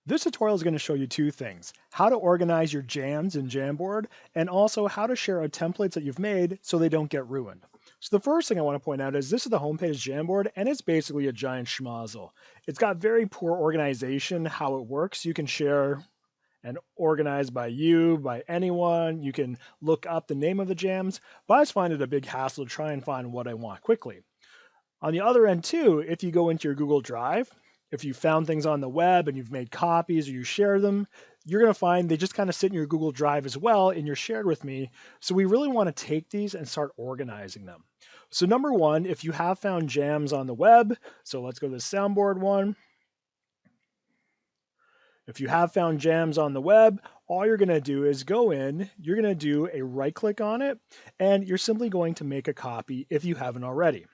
This tutorial is going to show you two things: how to organize your jams in Jamboard, and also how to share out templates that you've made so they don't get ruined. So the first thing I want to point out is this is the homepage Jamboard, and it's basically a giant schmozzle. It's got very poor organization, how it works. You can share and organize by you, by anyone. You can look up the name of the jams, but I just find it a big hassle to try and find what I want quickly. On the other end too, if you go into your Google Drive, if you found things on the web and you've made copies or you share them, you're going to find they just kind of sit in your Google Drive as well and you're shared with me. So we really want to take these and start organizing them. So number one, if you have found jams on the web, so let's go to the soundboard one. If you have found jams on the web, all you're going to do is go in, you're going to do a right click on it, and you're simply going to make a copy if you haven't already.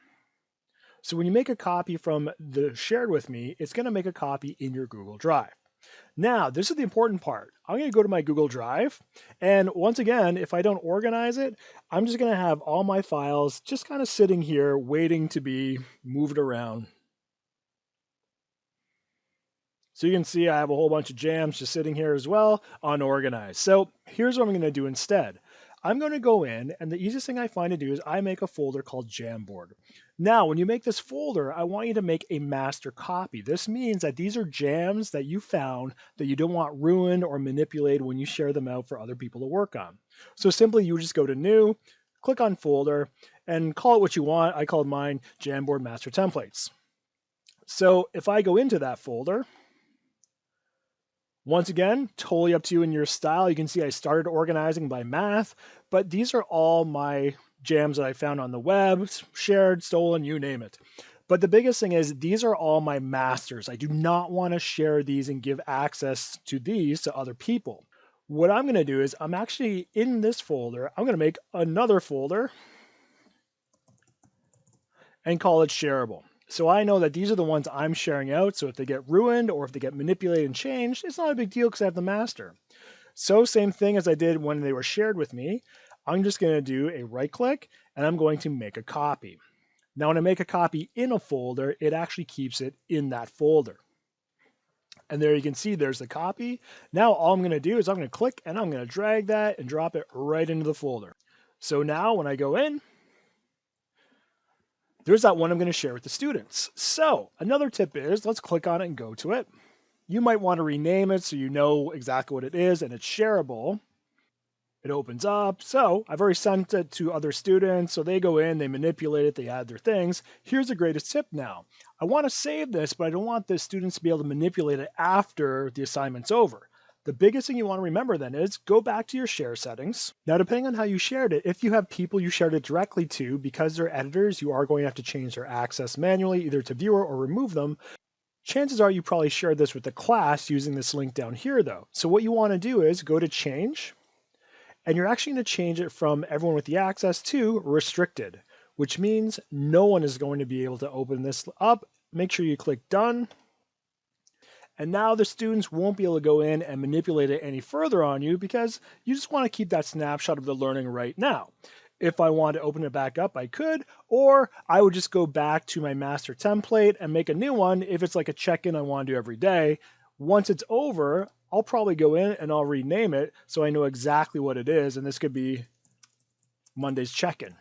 So when you make a copy from the shared with me, it's going to make a copy in your Google Drive. Now, this is the important part. I'm going to go to my Google Drive. And once again, if I don't organize it, I'm just going to have all my files just kind of sitting here waiting to be moved around. So you can see I have a whole bunch of jams just sitting here as well, unorganized. So here's what I'm going to do instead. I'm going to go in, and the easiest thing I find to do is I make a folder called Jamboard. Now, when you make this folder, I want you to make a master copy. This means that these are jams that you found that you don't want ruined or manipulated when you share them out for other people to work on. So simply you just go to New, click on Folder, and call it what you want. I called mine Jamboard Master Templates. So if I go into that folder, once again, totally up to you in your style. You can see I started organizing by math, but these are all my jams that I found on the web, shared, stolen, you name it. But the biggest thing is these are all my masters. I do not want to share these and give access to these to other people. What I'm going to do is I'm actually in this folder, I'm going to make another folder and call it shareable. So I know that these are the ones I'm sharing out. So if they get ruined or if they get manipulated and changed, it's not a big deal because I have the master. So same thing as I did when they were shared with me. I'm just going to do a right click and I'm going to make a copy. Now when I make a copy in a folder, it actually keeps it in that folder. And there you can see there's the copy. Now all I'm going to do is I'm going to click and I'm going to drag that and drop it right into the folder. So now when I go in, there's that one I'm going to share with the students. So another tip is let's click on it and go to it. You might want to rename it so you know exactly what it is and it's shareable. It opens up. So I've already sent it to other students. So they go in, they manipulate it, they add their things. Here's the greatest tip now. I want to save this, but I don't want the students to be able to manipulate it after the assignment's over. The biggest thing you want to remember then is go back to your share settings. Now, depending on how you shared it, if you have people you shared it directly to, because they're editors, you are going to have to change their access manually, either to viewer or remove them. Chances are you probably shared this with the class using this link down here though. So what you want to do is go to change, and you're actually going to change it from everyone with the access to restricted, which means no one is going to be able to open this up. Make sure you click done. And now the students won't be able to go in and manipulate it any further on you because you just want to keep that snapshot of the learning right now. If I want to open it back up, I could, or I would just go back to my master template and make a new one if it's like a check-in I want to do every day. Once it's over, I'll probably go in and I'll rename it so I know exactly what it is, and this could be Monday's check-in.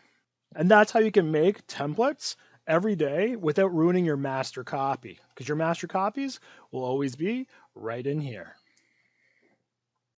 And that's how you can make templates every day without ruining your master copy, because your master copies will always be right in here.